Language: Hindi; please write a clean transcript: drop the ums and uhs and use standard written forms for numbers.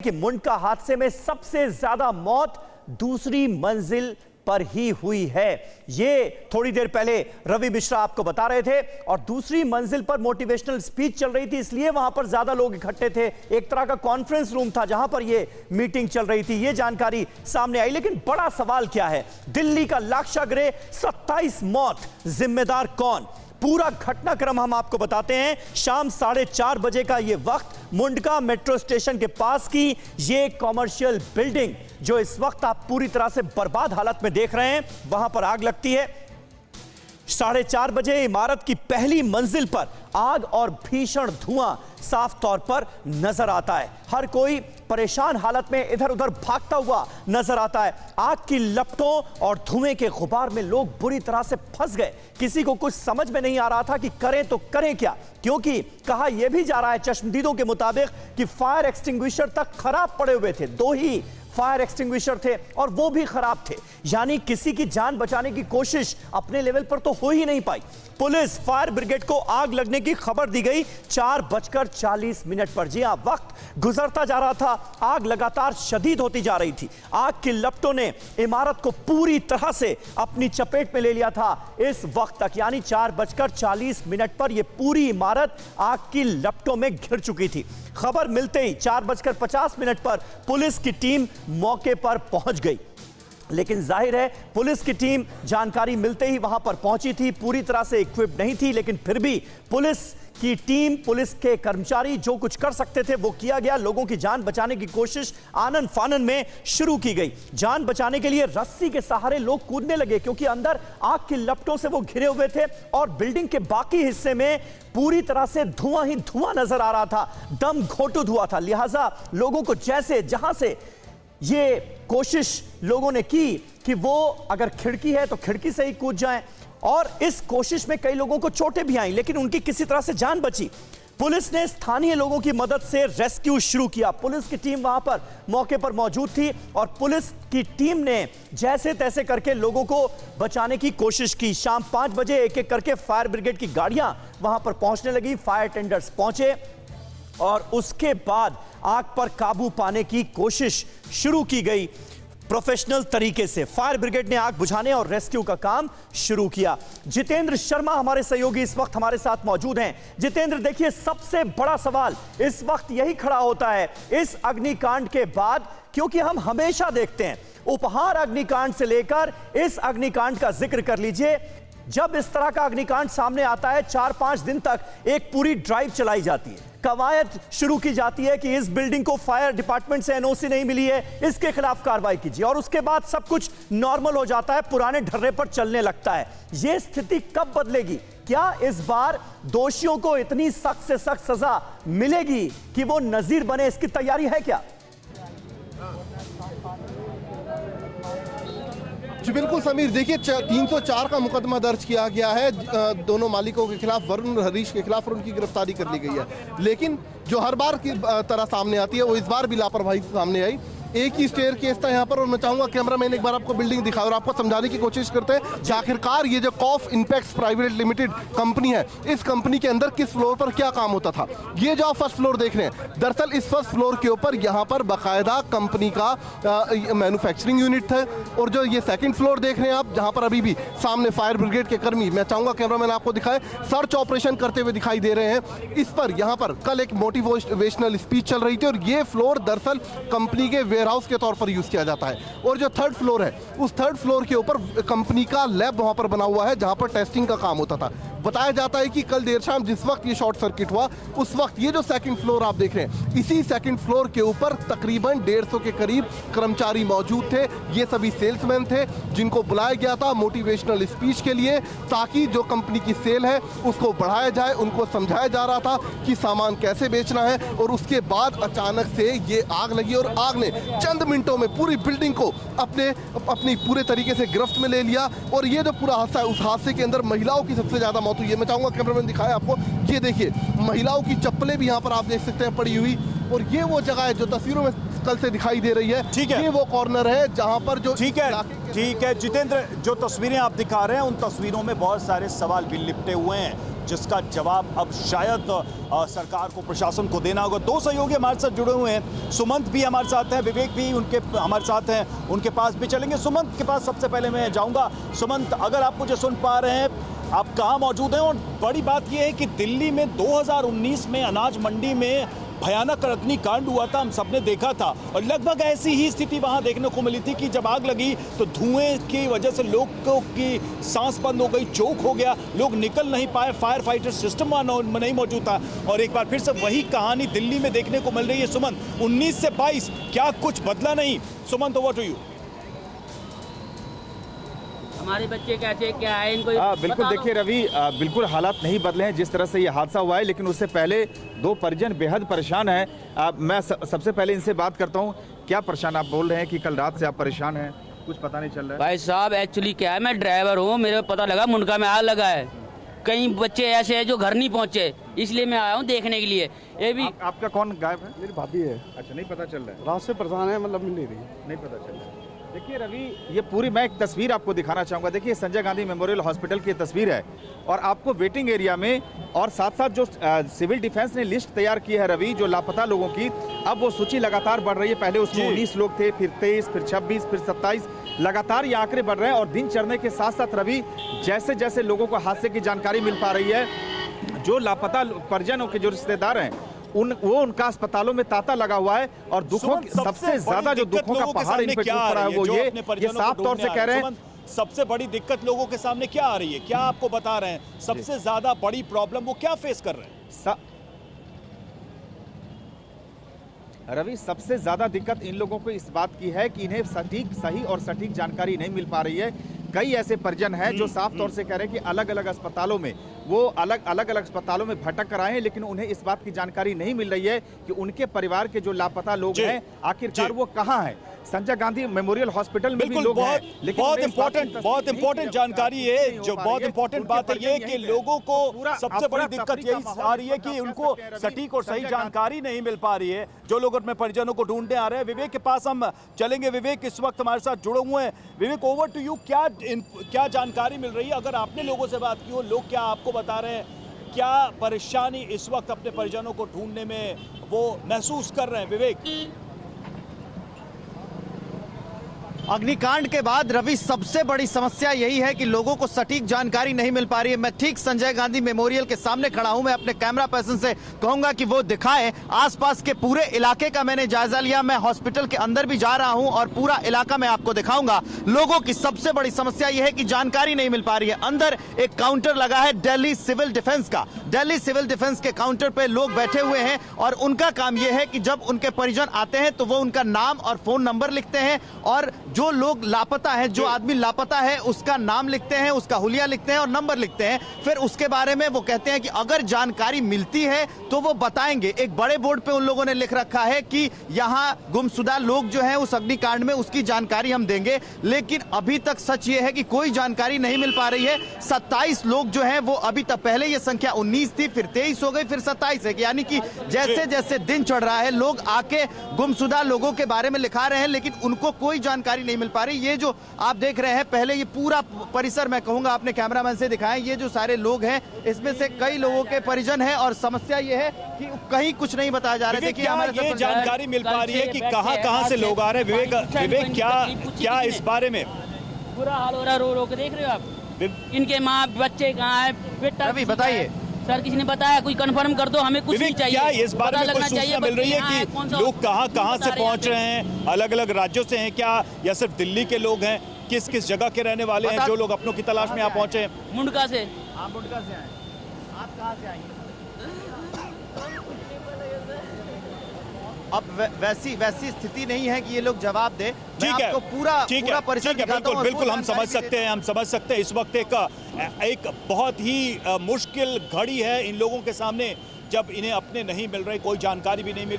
कि मुंडका हादसे में सबसे ज्यादा मौत दूसरी मंजिल पर ही हुई है। ये थोड़ी देर पहले रवि मिश्रा आपको बता रहे थे। और दूसरी मंजिल पर मोटिवेशनल स्पीच चल रही थी, इसलिए वहां पर ज्यादा लोग इकट्ठे थे। एक तरह का कॉन्फ्रेंस रूम था जहां पर ये मीटिंग चल रही थी। ये जानकारी सामने आई। लेकिन बड़ा सवाल क्या है, दिल्ली का लाक्षागृह, 27 मौत, जिम्मेदार कौन? पूरा घटनाक्रम हम आपको बताते हैं। शाम 4:30 बजे का ये वक्त, मुंडका मेट्रो स्टेशन के पास की ये कॉमर्शियल बिल्डिंग जो इस वक्त आप पूरी तरह से बर्बाद हालत में देख रहे हैं, वहां पर आग लगती है। 4:30 बजे इमारत की पहली मंजिल पर आग और भीषण धुआं साफ तौर पर नजर आता है। हर कोई परेशान हालत में इधर उधर भागता हुआ नजर आता है। आग की लपटों और धुएं के गुबार में लोग बुरी तरह से फंस गए। किसी को कुछ समझ में नहीं आ रहा था कि करें तो करें क्या, क्योंकि कहा यह भी जा रहा है चश्मदीदों के मुताबिक कि फायर एक्सटिंग्विशर तक खराब पड़े हुए थे। 2 ही फायर एक्सटिंग्विशर थे और वो भी खराब थे, यानी किसी की जान बचाने की कोशिश अपने लेवल पर तो हो ही नहीं पाई। पुलिस, फायर ब्रिगेड को आग लगने की खबर दी गई 4:40 पर। जी हां, वक्त गुजरता जा रहा था, आग लगातार शदीद होती जा रही थी। आग की लपटों ने इमारत को पूरी तरह से अपनी चपेट में ले लिया था। इस वक्त तक यानी 4:40 पर यह पूरी इमारत आग की लपटों में घिर चुकी थी। खबर मिलते ही 4:50 पर पुलिस की टीम मौके पर पहुंच गई। लेकिन जाहिर है पुलिस की टीम जानकारी मिलते ही वहां पर पहुंची थी, पूरी तरह से इक्विप्ड नहीं थी, लेकिन फिर भी पुलिस की टीम, पुलिस के कर्मचारी जो कुछ कर सकते थे वो किया गया। लोगों की जान बचाने की कोशिश आनन फानन में शुरू की गई। जान बचाने के लिए रस्सी के सहारे लोग कूदने लगे, क्योंकि अंदर आग की लपटों से वो घिरे हुए थे और बिल्डिंग के बाकी हिस्से में पूरी तरह से धुआं ही धुआं नजर आ रहा था, दम घोटू धुआं था। लिहाजा लोगों को जैसे जहां से ये कोशिश लोगों ने की कि वो अगर खिड़की है तो खिड़की से ही कूद जाएं, और इस कोशिश में कई लोगों को चोटें भी आईं, लेकिन उनकी किसी तरह से जान बची। पुलिस ने स्थानीय लोगों की मदद से रेस्क्यू शुरू किया। पुलिस की टीम वहां पर मौके पर मौजूद थी और पुलिस की टीम ने जैसे तैसे करके लोगों को बचाने की कोशिश की। शाम 5 बजे एक एक करके फायर ब्रिगेड की गाड़ियां वहां पर पहुंचने लगी। फायर टेंडर्स पहुंचे और उसके बाद आग पर काबू पाने की कोशिश शुरू की गई। प्रोफेशनल तरीके से फायर ब्रिगेड ने आग बुझाने और रेस्क्यू का काम शुरू किया। जितेंद्र शर्मा हमारे सहयोगी इस वक्त हमारे साथ मौजूद हैं। जितेंद्र, देखिए, सबसे बड़ा सवाल इस वक्त यही खड़ा होता है इस अग्निकांड के बाद, क्योंकि हम हमेशा देखते हैं उपहार अग्निकांड से लेकर इस अग्निकांड का जिक्र कर लीजिए, जब इस तरह का अग्निकांड सामने आता है 4-5 दिन तक एक पूरी ड्राइव चलाई जाती है, कवायद शुरू की जाती है कि इस बिल्डिंग को फायर डिपार्टमेंट से एनओसी नहीं मिली है, इसके खिलाफ कार्रवाई कीजिए, और उसके बाद सब कुछ नॉर्मल हो जाता है, पुराने ढर्रे पर चलने लगता है। यह स्थिति कब बदलेगी? क्या इस बार दोषियों को इतनी सख्त से सख्त सजा मिलेगी कि वो नजीर बने? इसकी तैयारी है क्या? जी बिल्कुल समीर, देखिए 304 का मुकदमा दर्ज किया गया है दोनों मालिकों के खिलाफ, वरुण और हरीश के खिलाफ, और उनकी गिरफ्तारी कर ली गई है। लेकिन जो हर बार की तरह सामने आती है वो इस बार भी लापरवाही से सामने आई। एक ही स्टेयर केस था यहाँ पर, और मैं चाहूंगा कैमरामैन एक बार आपको बिल्डिंग दिखाए और आपको समझाने की कोशिश करते हैं कि आखिरकार ये जो कॉफ इम्पैक्ट्स प्राइवेट लिमिटेड कंपनी है, इस कंपनी के अंदर किस फ्लोर पर क्या काम होता था। ये जो आप फर्स्ट फ्लोर देख रहे हैं, दरअसल इस फर्स्ट फ्लोर के ऊपर यहाँ पर बाकायदा कंपनी का मैन्युफैक्चरिंग यूनिट था, और जो ये सेकंड फ्लोर देख रहे हैं आप, जहाँ पर अभी भी सामने फायर ब्रिगेड के कर्मी, मैं चाहूंगा कैमरामैन आपको दिखाए, सर्च ऑपरेशन करते हुए दिखाई दे रहे हैं। इस पर यहाँ पर कल एक मोटिवेशनल स्पीच चल रही थी, और ये फ्लोर दरअसल कंपनी के वेयरहाउस के तौर पर यूज किया जाता है। और जो थर्ड फ्लोर है, उस थर्ड फ्लोर के ऊपर कंपनी का लैब वहां पर बना हुआ है, जहां पर टेस्टिंग का काम होता था। बताया जाता है कि कल देर शाम जिस वक्त ये शॉर्ट सर्किट हुआ, उस वक्त ये जो सेकंड फ्लोर आप देख रहे हैं, इसी सेकंड फ्लोर के ऊपर तकरीबन 150 के करीब कर्मचारी मौजूद थे। ये सभी सेल्समैन थे जिनको बुलाया गया था मोटिवेशनल स्पीच के लिए, ताकि जो कंपनी की सेल है उसको बढ़ाया जाए। उनको समझाया जा रहा था कि सामान कैसे बेचना है, और उसके बाद अचानक से ये आग लगी, और आग ने चंद मिनटों में पूरी बिल्डिंग को अपनी पूरे तरीके से गिरफ्त में ले लिया। और ये जो पूरा हादसा है, उस हादसे के अंदर महिलाओं की सबसे ज्यादा मौत हुई है। मैं चाहूंगा कैमरामैन दिखाए आपको, ये देखिए महिलाओं की चप्पलें भी यहाँ पर आप देख सकते हैं पड़ी हुई, और ये वो जगह है जो तस्वीरों में कल से दिखाई दे रही है। ठीक है, ये वो कॉर्नर है जहाँ पर जो ठीक है जितेंद्र, जो तस्वीरें आप दिखा रहे हैं उन तस्वीरों में बहुत सारे सवाल भी लिपटे हुए हैं। जिसका जवाब अब शायद सरकार को, प्रशासन को देना होगा। दो सहयोगी हमारे साथ जुड़े हुए हैं, सुमंत भी हमारे साथ हैं, विवेक भी उनके हमारे साथ हैं, उनके पास भी चलेंगे। सुमंत के पास सबसे पहले मैं जाऊंगा। सुमंत, अगर आप मुझे सुन पा रहे हैं, आप कहाँ मौजूद हैं? और बड़ी बात यह है कि दिल्ली में 2019 में अनाज मंडी में भयानक अग्निकांड हुआ था, हम सबने देखा था, और लगभग ऐसी ही स्थिति वहां देखने को मिली थी कि जब आग लगी तो धुएं की वजह से लोगों की सांस बंद हो गई, चोक हो गया, लोग निकल नहीं पाए, फायर फाइटर सिस्टम वहां नहीं मौजूद था। और एक बार फिर से वही कहानी दिल्ली में देखने को मिल रही है। सुमंत, 19 से 22 क्या कुछ बदला नहीं? Sumant, over to you. हमारे बच्चे कैसे क्या है इनको बिल्कुल, देखिए रवि, बिल्कुल हालात नहीं बदले हैं जिस तरह से ये हादसा हुआ है, लेकिन उससे पहले दो परिजन बेहद परेशान हैं। मैं सबसे पहले इनसे बात करता हूँ। क्या परेशान? आप बोल रहे हैं कि कल रात से आप परेशान हैं, कुछ पता नहीं चल रहा है। भाई साहब, एक्चुअली क्या है, मैं ड्राइवर हूँ, मेरे को पता लगा मुंडका में आग लगा है। कई बच्चे ऐसे हैं जो घर नहीं पहुँचे, इसलिए मैं आया हूँ देखने के लिए। ये भी आपका कौन गायब है? मेरी भाभी है। अच्छा, नहीं पता चल रहा है, रात से परेशान है, मतलब मिल नहीं रही। नहीं पता चल रहा है। देखिए रवि, ये पूरी मैं एक तस्वीर आपको दिखाना चाहूँगा। देखिए, संजय गांधी मेमोरियल हॉस्पिटल की तस्वीर है, और आपको वेटिंग एरिया में और साथ साथ जो सिविल डिफेंस ने लिस्ट तैयार की है रवि, जो लापता लोगों की, अब वो सूची लगातार बढ़ रही है। पहले उसमें 19 लोग थे, फिर 23, फिर 26, फिर 27, लगातार ये आंकड़े बढ़ रहे हैं। और दिन चढ़ने के साथ साथ रवि, जैसे जैसे लोगों को हादसे की जानकारी मिल पा रही है, जो लापता परिजनों के जो रिश्तेदार हैं उनका अस्पतालों में तांता लगा हुआ है। और दुखों सबसे ज्यादा जो दुखों का पहाड़ इन पे टूट पड़ा है वो ये साफ तौर से कह रहे हैं। सबसे बड़ी दिक्कत लोगों के सामने क्या आ रही है? क्या आपको बता रहे हैं सबसे ज्यादा बड़ी प्रॉब्लम वो क्या फेस कर रहे हैं? रवि, सबसे ज्यादा दिक्कत इन लोगों को इस बात की है कि इन्हें सही और सटीक जानकारी नहीं मिल पा रही है। कई ऐसे परिजन हैं जो साफ तौर से कह रहे हैं कि अलग अलग अस्पतालों में वो अलग अस्पतालों में भटक कर आए हैं, लेकिन उन्हें इस बात की जानकारी नहीं मिल रही है कि उनके परिवार के जो लापता लोग हैं आखिरकार वो कहाँ हैं। संजय गांधी मेमोरियल हॉस्पिटल में भी लोग हैं, लेकिन बहुत इंपॉर्टेंट जानकारी है। जो बहुत इंपॉर्टेंट बात है ये कि लोगों को सबसे बड़ी दिक्कत यही आ रही है कि उनको सटीक और सही जानकारी नहीं मिल पा रही है, जो लोग अपने परिजनों को ढूंढने आ रहे हैं। विवेक के पास हम चलेंगे। विवेक इस वक्त हमारे साथ जुड़े हुए हैं। विवेक, ओवर टू यू। क्या जानकारी मिल रही है? अगर आपने लोगों से बात की हो, लोग क्या आपको बता रहे हैं? क्या परेशानी इस वक्त अपने परिजनों को ढूंढने में वो महसूस कर रहे हैं? विवेक, अग्निकांड के बाद रवि, सबसे बड़ी समस्या यही है कि लोगों को सटीक जानकारी नहीं मिल पा रही है। मैं ठीक संजय गांधी मेमोरियल के सामने खड़ा हूं। मैं अपने कैमरा पर्सन से कहूंगा कि वो दिखाएं आसपास के पूरे इलाके का। मैंने जायजा लिया, मैं हॉस्पिटल के अंदर भी जा रहा हूं और पूरा इलाका मैं आपको दिखाऊंगा। लोगों की सबसे बड़ी समस्या यह है कि जानकारी नहीं मिल पा रही है। अंदर एक काउंटर लगा है दिल्ली सिविल डिफेंस का। दिल्ली सिविल डिफेंस के काउंटर पर लोग बैठे हुए हैं और उनका काम यह है कि जब उनके परिजन आते हैं तो वो उनका नाम और फोन नंबर लिखते हैं, और जो लोग लापता है, जो आदमी लापता है, उसका नाम लिखते हैं, उसका हुलिया लिखते हैं और नंबर लिखते हैं। फिर उसके बारे में वो कहते हैं कि अगर जानकारी मिलती है तो वो बताएंगे। एक बड़े बोर्ड पे उन लोगों ने लिख रखा है कि यहां गुमशुदा लोग जो हैं उस अग्निकांड में, उसकी जानकारी हम देंगे। लेकिन अभी तक सच ये है कि कोई जानकारी नहीं मिल पा रही है। 27 लोग जो हैं वो अभी तक, पहले ये संख्या 19 थी, फिर 23 हो गई, फिर 27 है। यानी कि जैसे जैसे दिन चढ़ रहा है लोग आके गुमशुदा लोगों के बारे में लिखा रहे हैं, लेकिन उनको कोई जानकारी नहीं मिल पा रही। ये जो आप देख रहे हैं, पहले ये पूरा परिसर, मैं कहूंगा आपने कैमरामैन से दिखाएं, ये जो सारे लोग हैं इसमें से कई लोगों के परिजन हैं, और समस्या ये है कि कहीं कुछ नहीं बताया जा रहा है। देखिए, हमारे ये जानकारी मिल पा रही है कि कहां से लोग आ रहे हैं? विवेक, क्या इस बारे में बुरा हाल हो रहा है? रो के देख रहे हो आप? इनके माँ बच्चे कहाँ है? बेटा रवि बताइए। सर, किसी ने बताया? कोई कंफर्म कर दो, हमें कुछ नहीं चाहिए। क्या इस बारे में कोई सूचना मिल रही है कि लोग कहां से पहुंच रहे हैं? अलग अलग राज्यों से हैं क्या, या सिर्फ दिल्ली के लोग हैं? किस किस जगह के रहने वाले हैं जो लोग अपनों की तलाश में यहाँ पहुंचे हैं? मुंडका से। आप मुंडका से आए, आप कहाँ से आए? अब वैसी स्थिति नहीं है कि ये लोग जवाब दे। ठीक है, पूरा परिसर दिखाता हूं। बिल्कुल हम समझ सकते हैं इस वक्त एक बहुत ही मुश्किल घड़ी है इन लोगों के सामने, जब इन्हें अपने नहीं मिल रहे, कोई जानकारी भी नहीं मिल